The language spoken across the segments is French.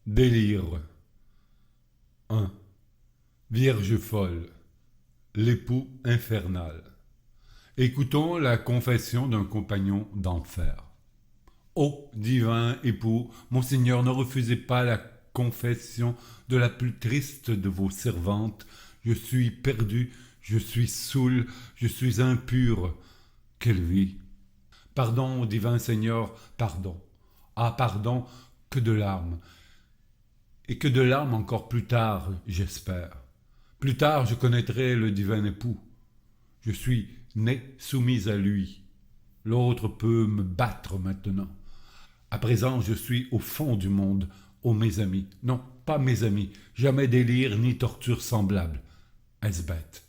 Délire. 1. Vierge folle. L'époux infernal. Écoutons la confession d'un compagnon d'enfer. Ô divin époux, monseigneur, ne refusez pas la confession de la plus triste de vos servantes. Je suis perdu, je suis saoul, je suis impur. Quelle vie! Pardon, divin Seigneur, pardon. Ah, pardon, que de larmes. Et que de larmes encore plus tard, j'espère. Plus tard, je connaîtrai le divin époux. Je suis né soumise à lui. L'autre peut me battre maintenant. À présent, je suis au fond du monde, ô mes amis. Non, pas mes amis. Jamais délire ni torture semblable. Est-ce bête?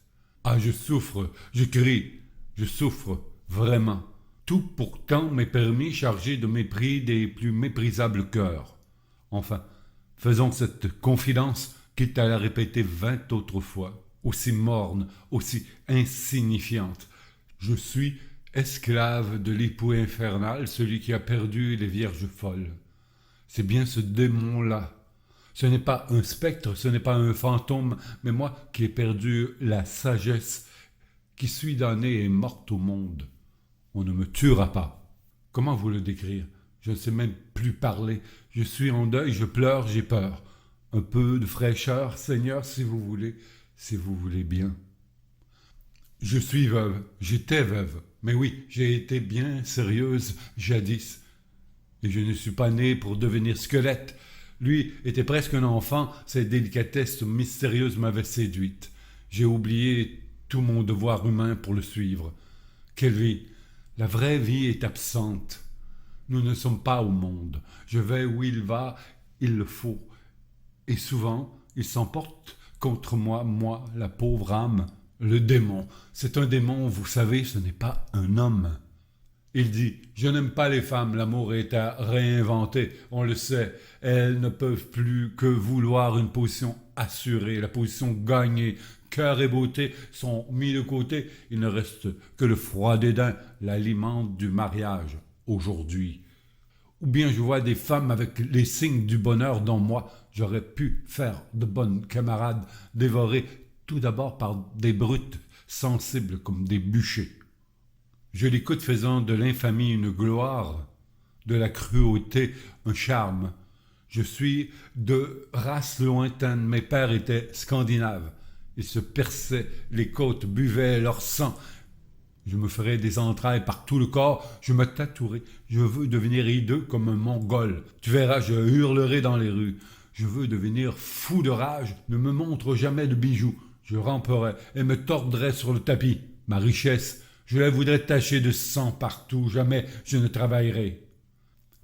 Ah, je souffre, je crie, je souffre, vraiment. Tout pourtant m'est permis, chargé de mépris des plus méprisables cœurs. Enfin, faisons cette confidence, quitte à la répéter 20 autres fois, aussi morne, aussi insignifiante. Je suis esclave de l'époux infernal, celui qui a perdu les vierges folles. C'est bien ce démon-là. Ce n'est pas un spectre, ce n'est pas un fantôme, mais moi qui ai perdu la sagesse, qui suis damné et morte au monde. On ne me tuera pas. Comment vous le décrire? Je ne sais même plus parler. Je suis en deuil, je pleure, j'ai peur. Un peu de fraîcheur, Seigneur, si vous voulez bien. Je suis veuve, j'étais veuve, mais oui, j'ai été bien sérieuse jadis. Et je ne suis pas née pour devenir squelette. Lui était presque un enfant, ses délicatesses mystérieuses m'avaient séduite. J'ai oublié tout mon devoir humain pour le suivre. Quelle vie! La vraie vie est absente. Nous ne sommes pas au monde. Je vais où il va, il le faut. Et souvent, il s'emporte contre moi, moi, la pauvre âme, le démon. C'est un démon, vous savez, ce n'est pas un homme. Il dit, je n'aime pas les femmes, l'amour est à réinventer, on le sait. Elles ne peuvent plus que vouloir une position assurée, la position gagnée. Cœur et beauté sont mis de côté, il ne reste que le froid dédain, l'aliment du mariage, aujourd'hui. Ou bien je vois des femmes avec les signes du bonheur dont moi, j'aurais pu faire de bonnes camarades, dévorées tout d'abord par des brutes sensibles comme des bûchers. Je l'écoute faisant de l'infamie une gloire, de la cruauté un charme. Je suis de race lointaine, mes pères étaient scandinaves. Ils se perçaient les côtes, buvaient leur sang. Je me ferai des entrailles par tout le corps, je me tatouerai. Je veux devenir hideux comme un mongol. Tu verras, je hurlerai dans les rues. Je veux devenir fou de rage, ne me montre jamais de bijoux. Je ramperai et me tordrai sur le tapis. Ma richesse, je la voudrais tacher de sang partout, jamais je ne travaillerai.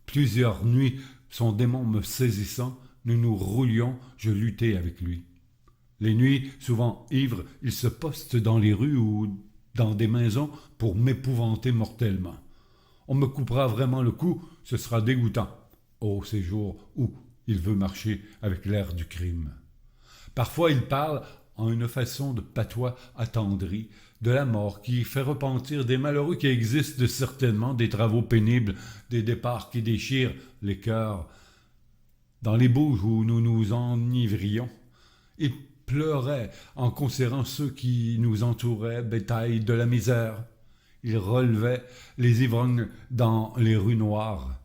Plusieurs nuits, son démon me saisissant, nous nous roulions, je luttais avec lui. Les nuits, souvent ivre, il se poste dans les rues ou dans des maisons pour m'épouvanter mortellement. On me coupera vraiment le cou, ce sera dégoûtant. Oh, ces jours où il veut marcher avec l'air du crime. Parfois il parle en une façon de patois attendri, de la mort qui fait repentir des malheureux qui existent certainement, des travaux pénibles, des départs qui déchirent les cœurs. Dans les bouges où nous nous enivrions, il pleurait en considérant ceux qui nous entouraient, bétail de la misère. Il relevait les ivrognes dans les rues noires.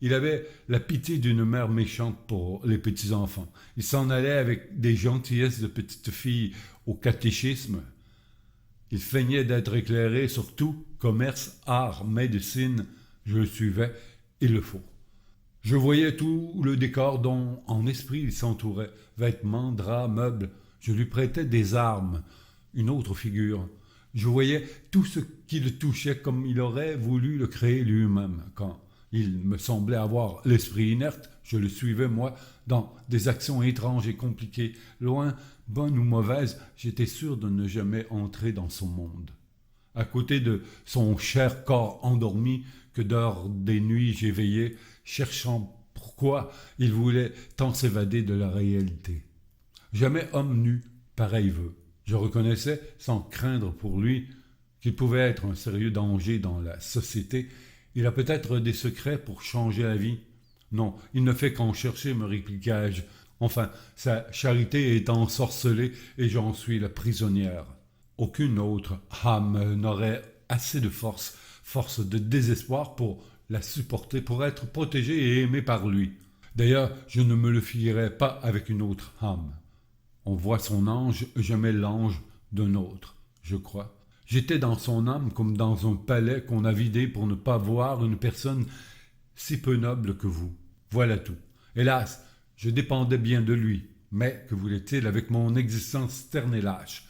Il avait la pitié d'une mère méchante pour les petits-enfants. Il s'en allait avec des gentillesses de petite fille au catéchisme. Il feignait d'être éclairé sur tout, commerce, art, médecine. Je le suivais, il le faut. Je voyais tout le décor dont, en esprit, il s'entourait. Vêtements, draps, meubles. Je lui prêtais des armes, une autre figure. Je voyais tout ce qui le touchait comme il aurait voulu le créer lui-même. Quand il me semblait avoir l'esprit inerte, je le suivais, moi, dans des actions étranges et compliquées. Loin, bonne ou mauvaise, j'étais sûr de ne jamais entrer dans son monde. À côté de son cher corps endormi, que d'heures des nuits j'éveillais, cherchant pourquoi il voulait tant s'évader de la réalité. Jamais homme n'eut pareil vœu. Je reconnaissais, sans craindre pour lui, qu'il pouvait être un sérieux danger dans la société. Il a peut-être des secrets pour changer la vie. Non, il ne fait qu'en chercher, me répliquai-je. Enfin, sa charité est ensorcelée et j'en suis la prisonnière. Aucune autre âme n'aurait assez de force, force de désespoir pour la supporter, pour être protégée et aimée par lui. D'ailleurs, je ne me le fierais pas avec une autre âme. On voit son ange, jamais l'ange d'un autre, je crois. J'étais dans son âme comme dans un palais qu'on a vidé pour ne pas voir une personne si peu noble que vous. Voilà tout. Hélas, je dépendais bien de lui. Mais que voulait-il avec mon existence terne et lâche?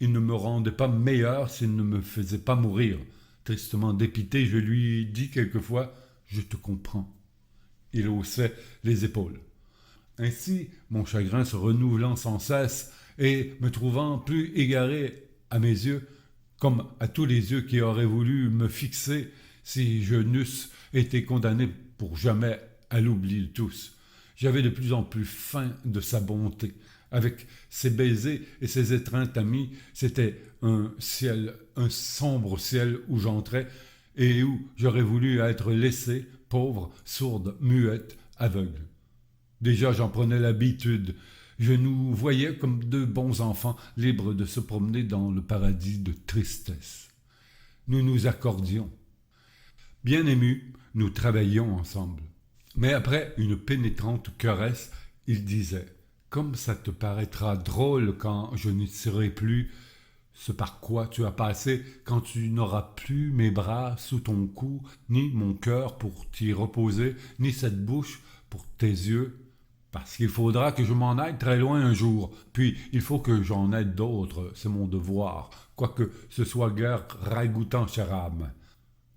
Il ne me rendait pas meilleur s'il ne me faisait pas mourir. Tristement dépité, je lui dis quelquefois « Je te comprends ». Il haussait les épaules. Ainsi, mon chagrin se renouvelant sans cesse et me trouvant plus égaré à mes yeux, comme à tous les yeux qui auraient voulu me fixer si je n'eusse été condamné pour jamais à l'oubli de tous. J'avais de plus en plus faim de sa bonté. Avec ses baisers et ses étreintes amies, c'était un ciel, un sombre ciel où j'entrais et où j'aurais voulu être laissé, pauvre, sourde, muette, aveugle. Déjà j'en prenais l'habitude. Je nous voyais comme deux bons enfants libres de se promener dans le paradis de tristesse. Nous nous accordions. Bien émus, nous travaillions ensemble. Mais après une pénétrante caresse, il disait « Comme ça te paraîtra drôle quand je n'y serai plus, ce par quoi tu as passé quand tu n'auras plus mes bras sous ton cou, ni mon cœur pour t'y reposer, ni cette bouche pour tes yeux. Parce qu'il faudra que je m'en aille très loin un jour, puis il faut que j'en aide d'autres, c'est mon devoir, quoique ce soit guère ragoûtant, chère âme. »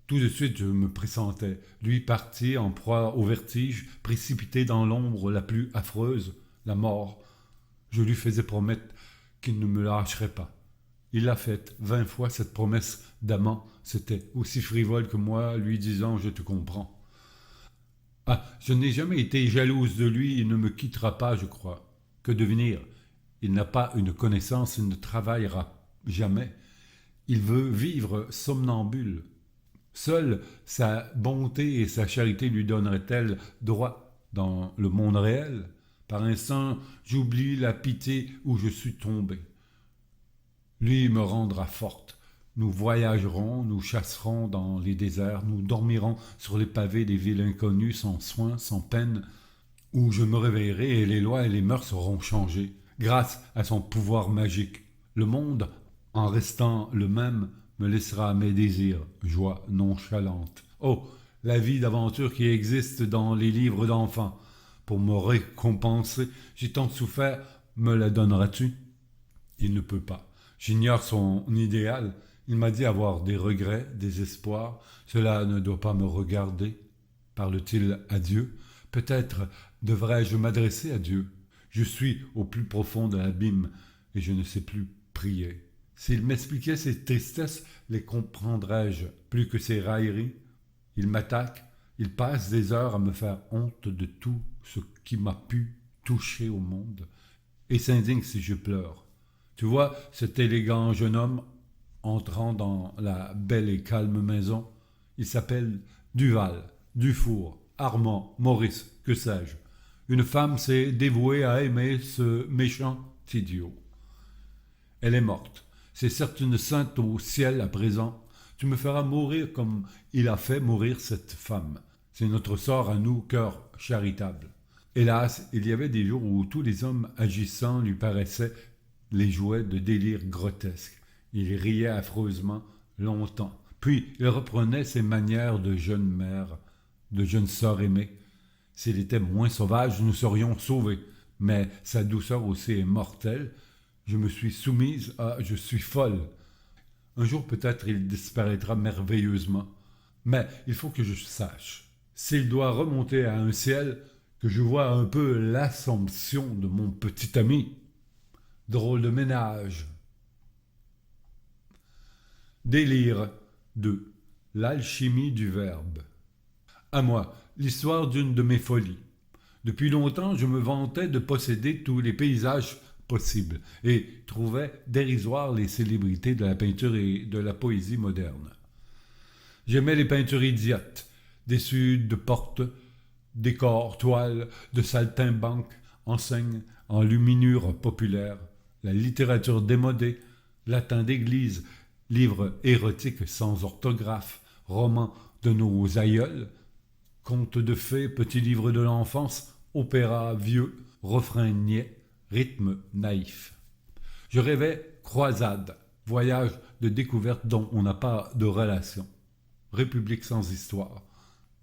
Tout de suite je me pressentais, lui parti en proie au vertige, précipité dans l'ombre la plus affreuse, la mort. Je lui faisais promettre qu'il ne me lâcherait pas. Il l'a faite 20 fois, cette promesse d'amant. C'était aussi frivole que moi, lui disant « Je te comprends ». Ah, je n'ai jamais été jalouse de lui, il ne me quittera pas, je crois. Que devenir? Il n'a pas une connaissance, il ne travaillera jamais. Il veut vivre somnambule. Seule sa bonté et sa charité lui donneraient-elles droit dans le monde réel? Par instant, j'oublie la pitié où je suis tombé. Lui me rendra forte. Nous voyagerons, nous chasserons dans les déserts, nous dormirons sur les pavés des villes inconnues sans soin, sans peine, où je me réveillerai et les lois et les mœurs seront changées, grâce à son pouvoir magique. Le monde, en restant le même, me laissera mes désirs, joie nonchalante. Oh, la vie d'aventure qui existe dans les livres d'enfants. Pour me récompenser, j'ai tant souffert, me la donneras-tu? Il ne peut pas. J'ignore son idéal. Il m'a dit avoir des regrets, des espoirs. Cela ne doit pas me regarder. Parle-t-il à Dieu? Peut-être devrais-je m'adresser à Dieu. Je suis au plus profond de l'abîme et je ne sais plus prier. S'il m'expliquait ses tristesses, les comprendrais-je plus que ses railleries? Il m'attaque, il passe des heures à me faire honte de tout ce qui m'a pu toucher au monde, et s'indigne si je pleure. Tu vois cet élégant jeune homme entrant dans la belle et calme maison? Il s'appelle Duval, Dufour, Armand, Maurice, que sais-je. Une femme s'est dévouée à aimer ce méchant idiot. Elle est morte. C'est certes une sainte au ciel à présent. Tu me feras mourir comme il a fait mourir cette femme. C'est notre sort à nous, cœurs charitables. Hélas, il y avait des jours où tous les hommes agissants lui paraissaient les jouets de délires grotesques. Il riait affreusement longtemps. Puis il reprenait ses manières de jeune mère, de jeune sœur aimée. S'il était moins sauvage, nous serions sauvés. Mais sa douceur aussi est mortelle. Je me suis soumise à « je suis folle ». Un jour peut-être il disparaîtra merveilleusement. Mais il faut que je sache. S'il doit remonter à un ciel, que je vois un peu l'assomption de mon petit ami. Drôle de ménage. Délire 2. L'alchimie du verbe. À moi, l'histoire d'une de mes folies. Depuis longtemps, je me vantais de posséder tous les paysages possibles et trouvais dérisoires les célébrités de la peinture et de la poésie moderne. J'aimais les peintures idiotes, dessus de portes, Décors, toiles de saltimbanque, enseignes en luminure populaire, la littérature démodée, latin d'église, livres érotiques sans orthographe, romans de nos aïeuls, contes de fées, petits livres de l'enfance, opéra vieux, refrain niais, rythme naïf. Je rêvais croisade, voyage de découverte dont on n'a pas de relation, république sans histoire,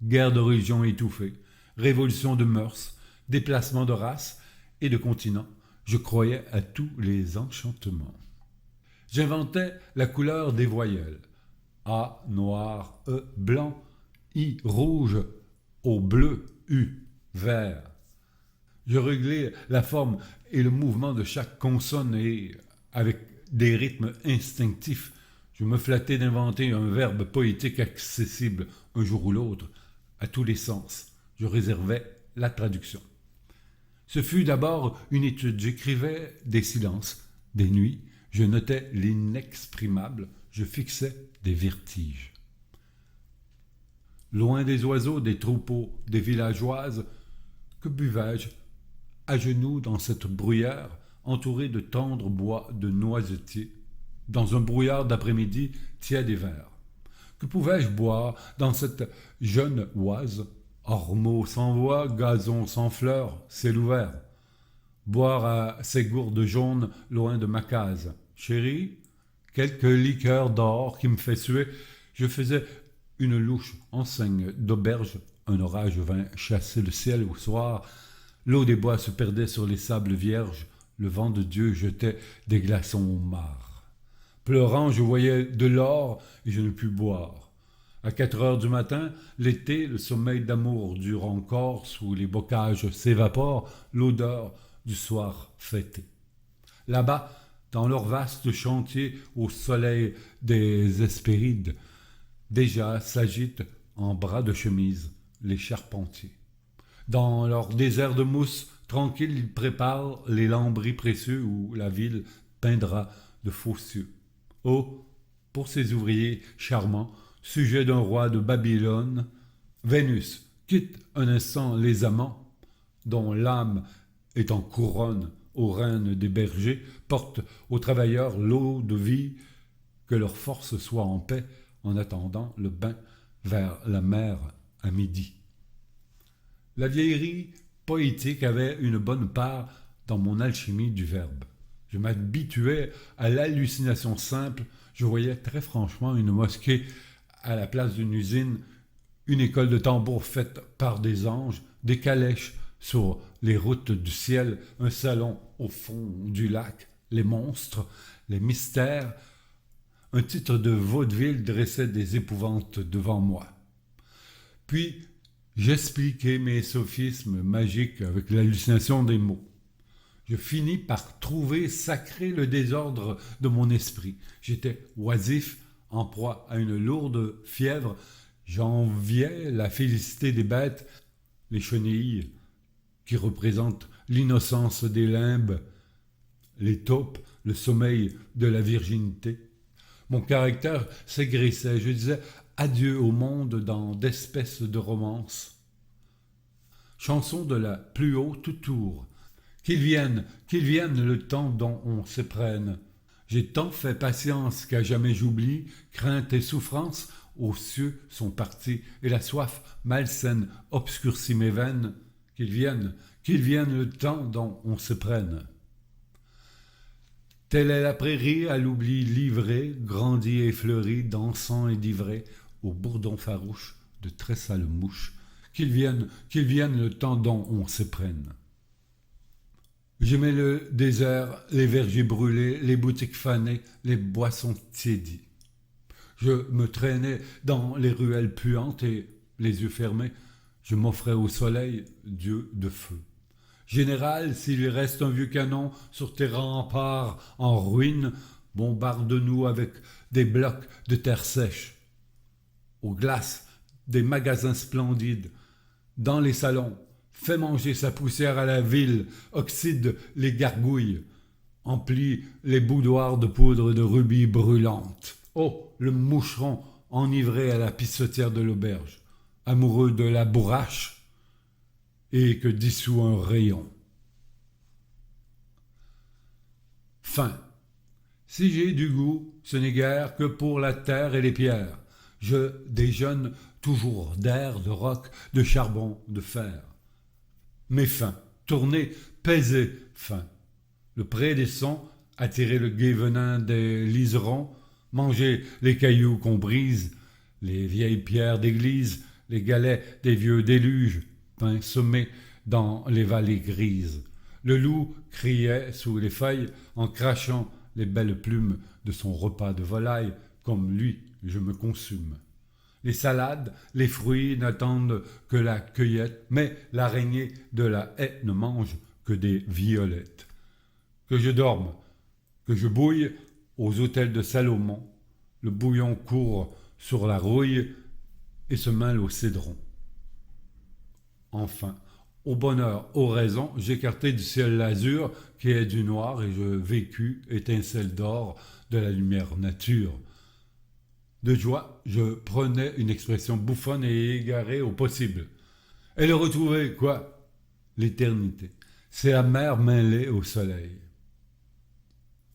guerre de religion étouffée, révolution de mœurs, déplacement de race et de continent. Je croyais à tous les enchantements. J'inventais la couleur des voyelles. A, noir, E, blanc, I, rouge, O, bleu, U, vert. Je réglais la forme et le mouvement de chaque consonne et, avec des rythmes instinctifs, je me flattais d'inventer un verbe poétique accessible un jour ou l'autre à tous les sens. Je réservais la traduction. Ce fut d'abord une étude. J'écrivais des silences, des nuits, je notais l'inexprimable, je fixais des vertiges. Loin des oiseaux, des troupeaux, des villageoises, que buvais-je, à genoux dans cette bruyère, entouré de tendres bois de noisetiers, dans un brouillard d'après-midi tiède et vert. Que pouvais-je boire dans cette jeune oise, ormeaux sans voix, gazon sans fleurs, ciel ouvert? Boire à ces gourdes jaunes loin de ma case. Chérie, quelques liqueurs d'or qui me fait suer, je faisais une louche enseigne d'auberge, un orage vint chasser le ciel au soir, l'eau des bois se perdait sur les sables vierges, le vent de Dieu jetait des glaçons au mar. Pleurant, je voyais de l'or et je ne pus boire. À 4 heures du matin, l'été, le sommeil d'amour dure encore, sous les bocages s'évapore l'odeur du soir fêté. Là-bas, dans leur vaste chantier au soleil des Hespérides, déjà s'agitent en bras de chemise les charpentiers. Dans leur désert de mousse, tranquille, ils préparent les lambris précieux où la ville peindra de faux cieux. Oh, pour ces ouvriers charmants, sujets d'un roi de Babylone, Vénus quitte un instant les amants, dont l'âme est en couronne aux reines des bergers, porte aux travailleurs l'eau de vie, que leur force soit en paix en attendant le bain vers la mer à midi. La vieillerie poétique avait une bonne part dans mon alchimie du verbe. Je m'habituais à l'hallucination simple, je voyais très franchement une mosquée à la place d'une usine, une école de tambour faite par des anges, des calèches sur les routes du ciel, un salon au fond du lac, les monstres, les mystères. Un titre de vaudeville dressait des épouvantes devant moi. Puis, j'expliquais mes sophismes magiques avec l'hallucination des mots. Je finis par trouver sacré le désordre de mon esprit. J'étais oisif, en proie à une lourde fièvre. J'enviais la félicité des bêtes, les chenilles qui représentent l'innocence des limbes, les taupes, le sommeil de la virginité. Mon caractère s'aigrissait, je disais adieu au monde dans d'espèces de romances. Chanson de la plus haute tour. Qu'il vienne le temps dont on s'éprenne. J'ai tant fait patience qu'à jamais j'oublie, crainte et souffrance, aux cieux sont partis, et la soif malsaine obscurcit mes veines. Qu'il vienne le temps dont on s'éprenne. Telle est la prairie à l'oubli livrée, grandie et fleurie, dansant et livrée, au bourdon farouche de très sales mouches. Qu'il vienne le temps dont on s'éprenne. J'aimais le désert, les vergers brûlés, les boutiques fanées, les boissons tiédies. Je me traînais dans les ruelles puantes et, les yeux fermés, je m'offrais au soleil, Dieu de feu. Général, s'il reste un vieux canon sur tes remparts en ruine, bombarde-nous avec des blocs de terre sèche. Aux glaces, des magasins splendides, dans les salons, fais manger sa poussière à la ville, oxyde les gargouilles, emplit les boudoirs de poudre de rubis brûlante. Oh, le moucheron enivré à la pissotière de l'auberge, amoureux de la bourrache, et que dissout un rayon. Fin. Si j'ai du goût, ce n'est guère que pour la terre et les pierres. Je déjeune toujours d'air, de roc, de charbon, de fer. Mes fins, tourner, peser, fin. Le pré des sons, attirer le gai venin des liserons, manger les cailloux qu'on brise, les vieilles pierres d'église, les galets des vieux déluges, pain semé dans les vallées grises. Le loup criait sous les feuilles en crachant les belles plumes de son repas de volaille, comme lui, je me consume. Les salades, les fruits n'attendent que la cueillette, mais l'araignée de la haie ne mange que des violettes. Que je dorme, que je bouille aux hôtels de Salomon, le bouillon court sur la rouille et se mêle au cédron. Enfin, au bonheur, aux raisons, j'écartai du ciel l'azur qui est du noir et je vécus, étincelle d'or de la lumière nature. De joie, je prenais une expression bouffonne et égarée au possible. Et le retrouver, quoi? L'éternité. C'est la mer mêlée au soleil.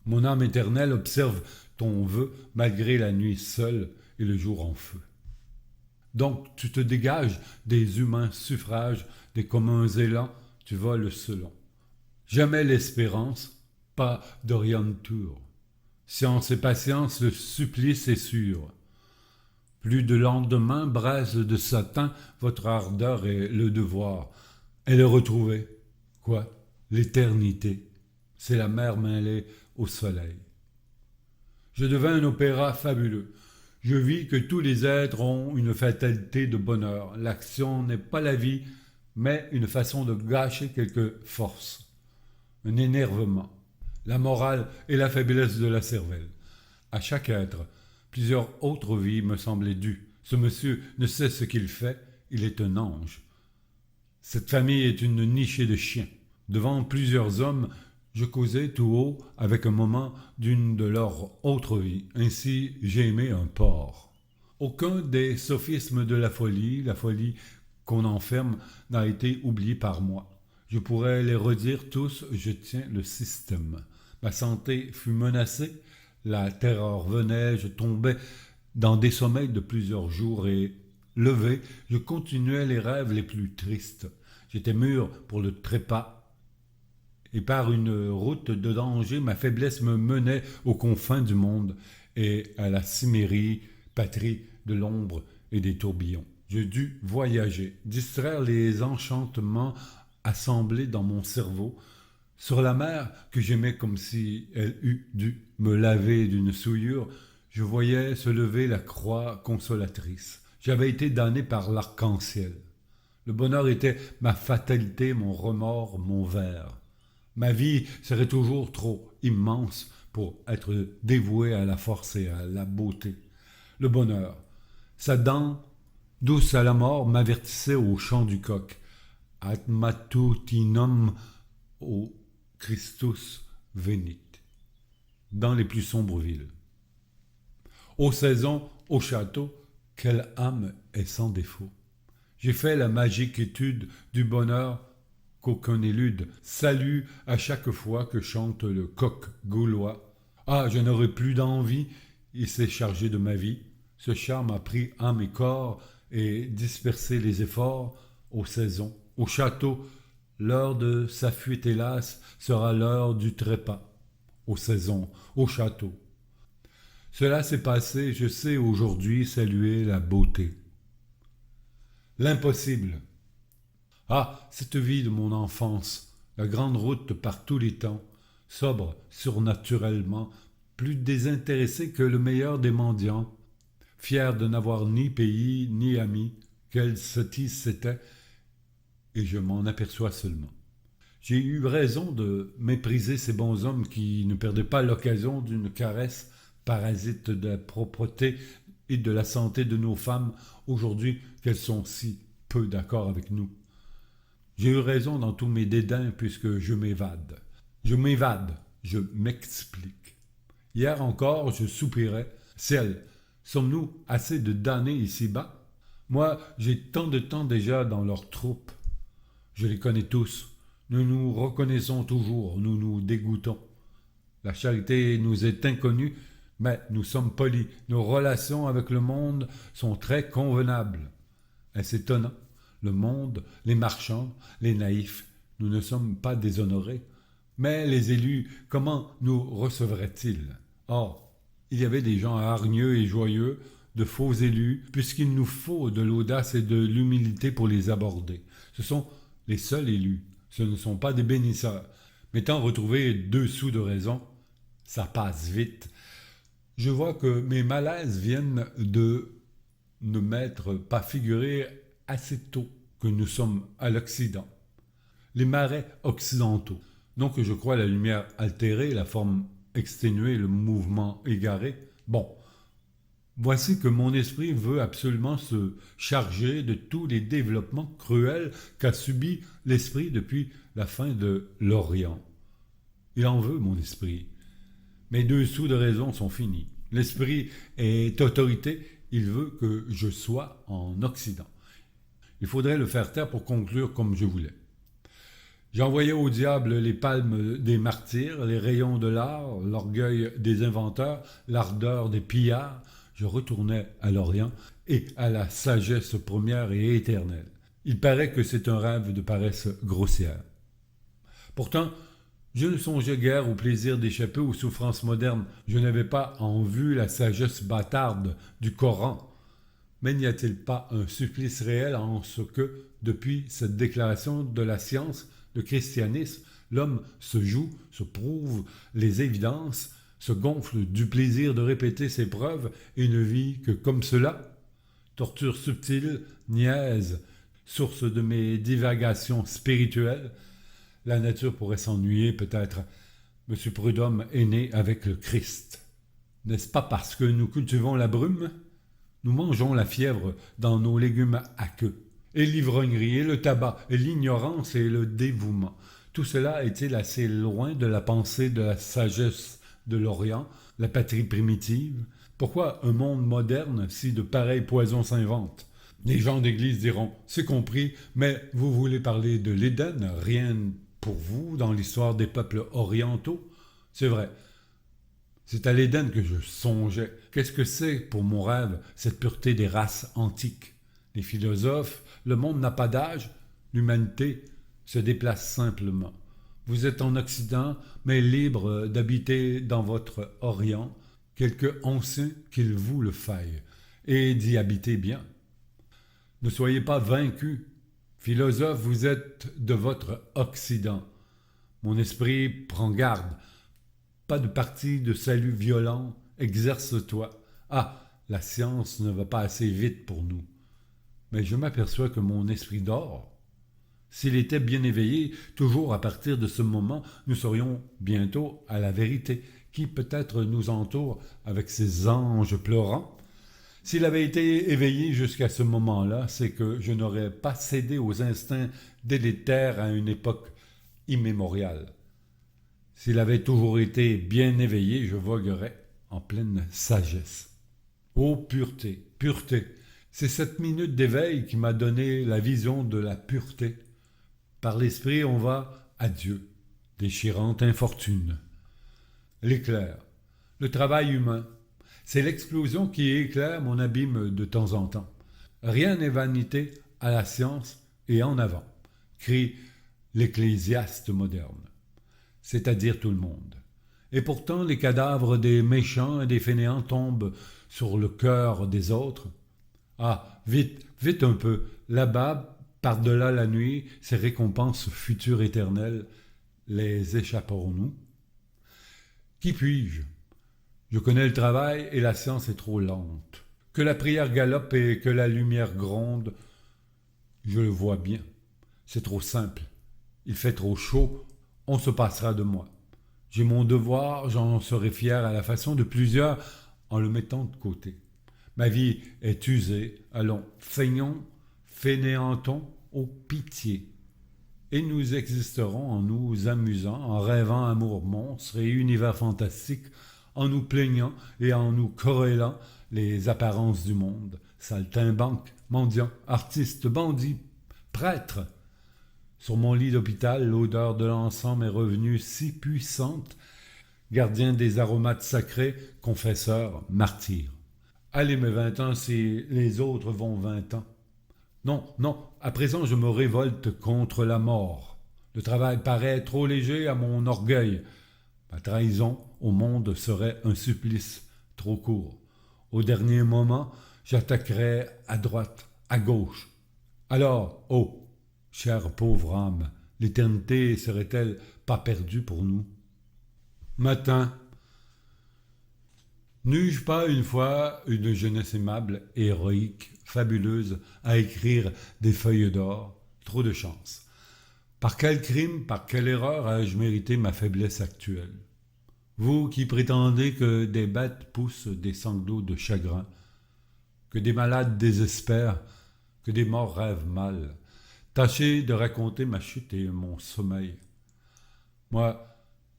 Mon âme éternelle observe ton vœu malgré la nuit seule et le jour en feu. Donc tu te dégages des humains suffrages, des communs élans, tu voles selon. Jamais l'espérance, pas d'orienture. Science et patience, le supplice est sûr. Plus de lendemain, braise de satin, votre ardeur est le devoir. Et le retrouver, quoi? L'éternité. C'est la mer mêlée au soleil. Je devins un opéra fabuleux. Je vis que tous les êtres ont une fatalité de bonheur. L'action n'est pas la vie, mais une façon de gâcher quelque force. Un énervement. La morale et la faiblesse de la cervelle. À chaque être, plusieurs autres vies me semblaient dues. Ce monsieur ne sait ce qu'il fait, il est un ange. Cette famille est une nichée de chiens. Devant plusieurs hommes, je causais tout haut avec un moment d'une de leurs autres vies. Ainsi, j'ai aimé un porc. Aucun des sophismes de la folie qu'on enferme, n'a été oublié par moi. Je pourrais les redire tous, je tiens le système. Ma santé fut menacée, la terreur venait, je tombais dans des sommeils de plusieurs jours et, levé, je continuais les rêves les plus tristes. J'étais mûr pour le trépas, et par une route de danger, ma faiblesse me menait aux confins du monde et à la Cimmérie, patrie de l'ombre et des tourbillons. Je dus voyager, distraire les enchantements assemblés dans mon cerveau, sur la mer que j'aimais comme si elle eût dû me laver d'une souillure, je voyais se lever la croix consolatrice. J'avais été damné par l'arc-en-ciel. Le bonheur était ma fatalité, mon remords, mon vers. Ma vie serait toujours trop immense pour être dévouée à la force et à la beauté. Le bonheur, sa dent douce à la mort, m'avertissait au chant du coq. Ad matutinum o Christus venit, dans les plus sombres villes. Aux saisons, au château, quelle âme est sans défaut. J'ai fait la magique étude du bonheur qu'aucun élude. Salut à chaque fois que chante le coq gaulois. Ah, je n'aurai plus d'envie, il s'est chargé de ma vie. Ce charme a pris âme et corps et dispersé les efforts aux saisons. Au château, l'heure de sa fuite hélas sera l'heure du trépas. Aux saisons, au château. Cela s'est passé, je sais aujourd'hui saluer la beauté. L'impossible. Ah, cette vie de mon enfance, la grande route par tous les temps, sobre, surnaturellement, plus désintéressé que le meilleur des mendiants, fier de n'avoir ni pays ni amis, quelle sottise c'était, et je m'en aperçois seulement. J'ai eu raison de mépriser ces bons hommes qui ne perdaient pas l'occasion d'une caresse parasite de la propreté et de la santé de nos femmes, aujourd'hui qu'elles sont si peu d'accord avec nous. J'ai eu raison dans tous mes dédains puisque je m'évade. Je m'évade, je m'explique. Hier encore, je soupirais. Ciel, sommes-nous assez de damnés ici-bas? Moi, j'ai tant de temps déjà dans leur troupe. Je les connais tous. Nous nous reconnaissons toujours, nous nous dégoûtons. La charité nous est inconnue, mais nous sommes polis. Nos relations avec le monde sont très convenables. Est-ce étonnant? Le monde, les marchands, les naïfs, nous ne sommes pas déshonorés. Mais les élus, comment nous recevraient-ils? Or, il y avait des gens hargneux et joyeux, de faux élus, puisqu'il nous faut de l'audace et de l'humilité pour les aborder. Ce sont les seuls élus, ce ne sont pas des bénisseurs. M'étant retrouvé 2 sous de raison, ça passe vite. Je vois que mes malaises viennent de ne m'être pas figuré assez tôt que nous sommes à l'Occident. Les marais occidentaux. Non que je croie la lumière altérée, la forme exténuée, le mouvement égaré. Bon, voici que mon esprit veut absolument se charger de tous les développements cruels qu'a subi l'esprit depuis la fin de l'Orient. Il en veut, mon esprit. Mes 2 sous de raison sont finis. L'esprit est autorité, il veut que je sois en Occident. Il faudrait le faire taire pour conclure comme je voulais. J'envoyais au diable les palmes des martyrs, les rayons de l'art, l'orgueil des inventeurs, l'ardeur des pillards. Je retournais à l'Orient et à la sagesse première et éternelle. Il paraît que c'est un rêve de paresse grossière. Pourtant, je ne songeais guère au plaisir d'échapper aux souffrances modernes. Je n'avais pas en vue la sagesse bâtarde du Coran. Mais n'y a-t-il pas un supplice réel en ce que, depuis cette déclaration de la science, le christianisme, l'homme se joue, se prouve les évidences, se gonfle du plaisir de répéter ses preuves et ne vit que comme cela? Torture subtile, niaise, source de mes divagations spirituelles, la nature pourrait s'ennuyer peut-être. M. Prudhomme est né avec le Christ. N'est-ce pas parce que nous cultivons la brume? Nous mangeons la fièvre dans nos légumes à queue. Et l'ivrognerie, et le tabac, et l'ignorance et le dévouement. Tout cela est-il assez loin de la pensée de la sagesse de l'Orient, la patrie primitive? Pourquoi un monde moderne si de pareils poisons s'inventent? Les gens d'église diront « c'est compris, mais vous voulez parler de l'Éden, rien pour vous dans l'histoire des peuples orientaux ?» C'est vrai. C'est à l'Éden que je songeais. Qu'est-ce que c'est pour mon rêve, cette pureté des races antiques? Les philosophes, le monde n'a pas d'âge, l'humanité se déplace simplement. Vous êtes en Occident, mais libre d'habiter dans votre Orient, quelque ancien qu'il vous le faille, et d'y habiter bien. Ne soyez pas vaincus. Philosophes, vous êtes de votre Occident. Mon esprit prend garde. Pas de parti de salut violent, exerce-toi. Ah, la science ne va pas assez vite pour nous. Mais je m'aperçois que mon esprit dort. S'il était bien éveillé, toujours à partir de ce moment, nous serions bientôt à la vérité, qui peut-être nous entoure avec ses anges pleurants. S'il avait été éveillé jusqu'à ce moment-là, c'est que je n'aurais pas cédé aux instincts délétères à une époque immémoriale. S'il avait toujours été bien éveillé, je voguerais en pleine sagesse. Ô pureté, pureté! C'est cette minute d'éveil qui m'a donné la vision de la pureté. Par l'esprit, on va à Dieu, déchirante infortune. L'éclair, le travail humain, c'est l'explosion qui éclaire mon abîme de temps en temps. Rien n'est vanité à la science et en avant, crie l'ecclésiaste moderne, c'est-à-dire tout le monde. Et pourtant, les cadavres des méchants et des fainéants tombent sur le cœur des autres. Ah, vite, vite un peu, là-bas, par-delà la nuit, ces récompenses futures éternelles, les échapperons-nous? Qui puis-je? Je connais le travail et la science est trop lente. Que la prière galope et que la lumière gronde, je le vois bien. C'est trop simple. Il fait trop chaud, on se passera de moi. J'ai mon devoir, j'en serai fier à la façon de plusieurs en le mettant de côté. Ma vie est usée, allons, feignons, fainéantons, ô pitié. Et nous existerons en nous amusant, en rêvant amour monstre et univers fantastique, en nous plaignant et en nous corrélant les apparences du monde, saltimbanques, mendiants, artistes, bandits, prêtres. Sur mon lit d'hôpital, l'odeur de l'encens m'est revenue si puissante, gardien des aromates sacrés, confesseur, martyr. Allez mes 20 ans si les autres vont 20 ans. Non, non, à présent je me révolte contre la mort. Le travail paraît trop léger à mon orgueil. Ma trahison au monde serait un supplice trop court. Au dernier moment, j'attaquerai à droite, à gauche. Alors, oh, chère pauvre âme, l'éternité serait-elle pas perdue pour nous? Matin. N'eus-je pas une fois une jeunesse aimable, héroïque, fabuleuse, à écrire des feuilles d'or? Trop de chance. Par quel crime, par quelle erreur ai-je mérité ma faiblesse actuelle? Vous qui prétendez que des bêtes poussent des sanglots de chagrin, que des malades désespèrent, que des morts rêvent mal, tâchez de raconter ma chute et mon sommeil. Moi,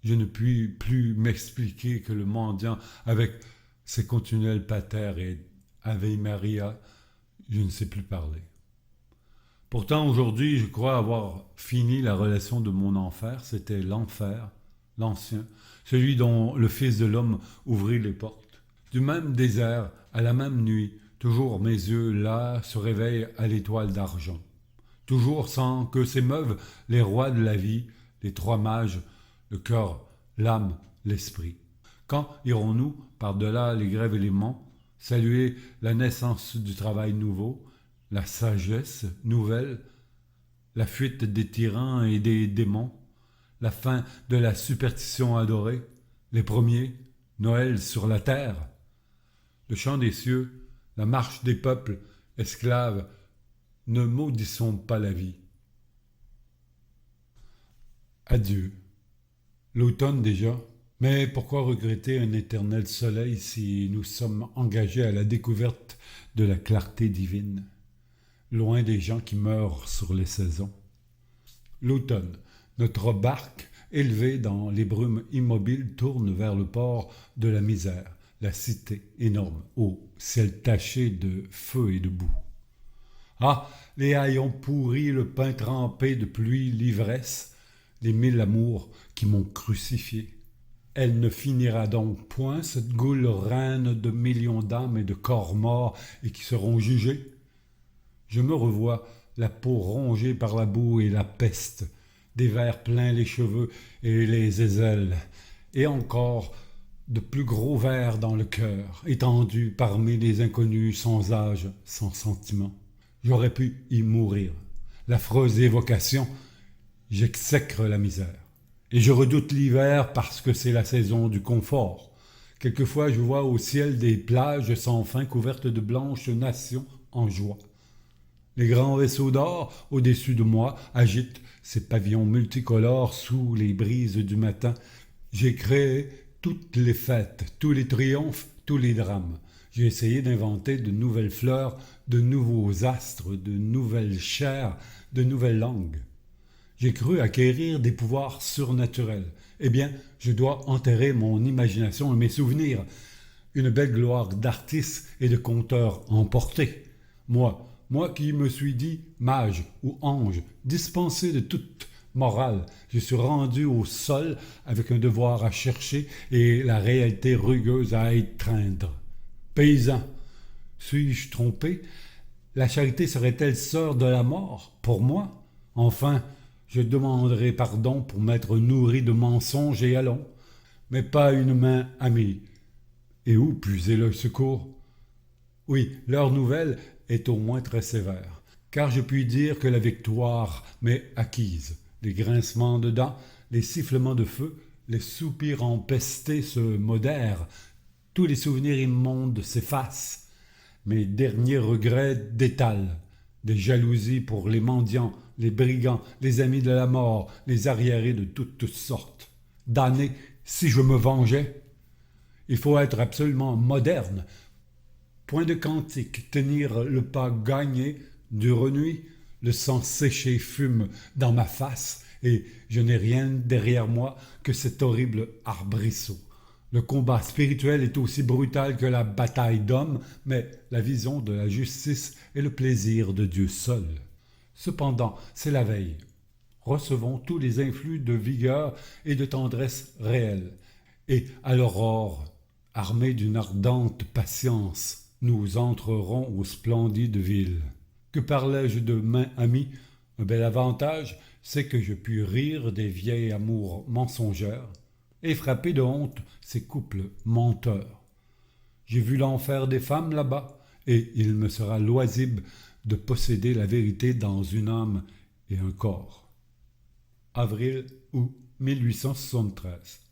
je ne puis plus m'expliquer que le mendiant, avec ses continuels pater et Ave Maria, je ne sais plus parler. Pourtant, aujourd'hui, je crois avoir fini la relation de mon enfer. C'était l'enfer, l'ancien, celui dont le Fils de l'homme ouvrit les portes. Du même désert, à la même nuit, toujours mes yeux, là, se réveillent à l'étoile d'argent. Toujours sans que s'émeuvent les rois de la vie, les trois mages, le cœur, l'âme, l'esprit. Quand irons-nous, par-delà les grèves et les monts, saluer la naissance du travail nouveau, la sagesse nouvelle, la fuite des tyrans et des démons, la fin de la superstition adorée, les premiers, Noël sur la terre, le chant des cieux, la marche des peuples, esclaves, ne maudissons pas la vie. Adieu. L'automne déjà, mais pourquoi regretter un éternel soleil si nous sommes engagés à la découverte de la clarté divine, loin des gens qui meurent sur les saisons? L'automne, notre barque, élevée dans les brumes immobiles, tourne vers le port de la misère, la cité énorme, au ciel taché de feu et de boue. Ah, les haillons pourris, le pain trempé de pluie, l'ivresse, les 1000 amours qui m'ont crucifié. Elle ne finira donc point, cette goule reine de millions d'âmes et de corps morts et qui seront jugés? Je me revois, la peau rongée par la boue et la peste, des vers pleins les cheveux et les aisselles, et encore de plus gros vers dans le cœur, étendus parmi les inconnus sans âge, sans sentiment. J'aurais pu y mourir. L'affreuse évocation, j'exècre la misère. Et je redoute l'hiver parce que c'est la saison du confort. Quelquefois je vois au ciel des plages sans fin couvertes de blanches nations en joie. Les grands vaisseaux d'or au-dessus de moi agitent ces pavillons multicolores sous les brises du matin. J'ai créé toutes les fêtes, tous les triomphes, tous les drames. J'ai essayé d'inventer de nouvelles fleurs, de nouveaux astres, de nouvelles chairs, de nouvelles langues. J'ai cru acquérir des pouvoirs surnaturels. Eh bien, je dois enterrer mon imagination et mes souvenirs. Une belle gloire d'artiste et de conteur emporté. Moi qui me suis dit mage ou ange, dispensé de toute morale, je suis rendu au sol avec un devoir à chercher et la réalité rugueuse à étreindre. Paysan, suis-je trompé? La charité serait-elle sœur de la mort pour moi? Enfin, je demanderai pardon pour m'être nourri de mensonges et allons, mais pas une main amie. Et où puiser le secours? Oui, leur nouvelle est au moins très sévère, car je puis dire que la victoire m'est acquise. Les grincements de dents, les sifflements de feu, les soupirs empestés se modèrent, tous les souvenirs immondes s'effacent. Mes derniers regrets détalent, des jalousies pour les mendiants, les brigands, les amis de la mort, les arriérés de toutes sortes. Damné, si je me vengeais! Il faut être absolument moderne. Point de cantique, tenir le pas gagné, dure nuit, le sang séché fume dans ma face, et je n'ai rien derrière moi que cet horrible arbrisseau. Le combat spirituel est aussi brutal que la bataille d'hommes, mais la vision de la justice est le plaisir de Dieu seul. Cependant, c'est la veille. recevons tous les influx de vigueur et de tendresse réelle. Et à l'aurore, armés d'une ardente patience, nous entrerons aux splendides villes. Que parlais-je de main amie? Un bel avantage, c'est que je puis rire des vieils amours mensongères et frapper de honte ces couples menteurs. J'ai vu l'enfer des femmes là-bas, et il me sera loisible de posséder la vérité dans une âme et un corps. Avril ou 1873.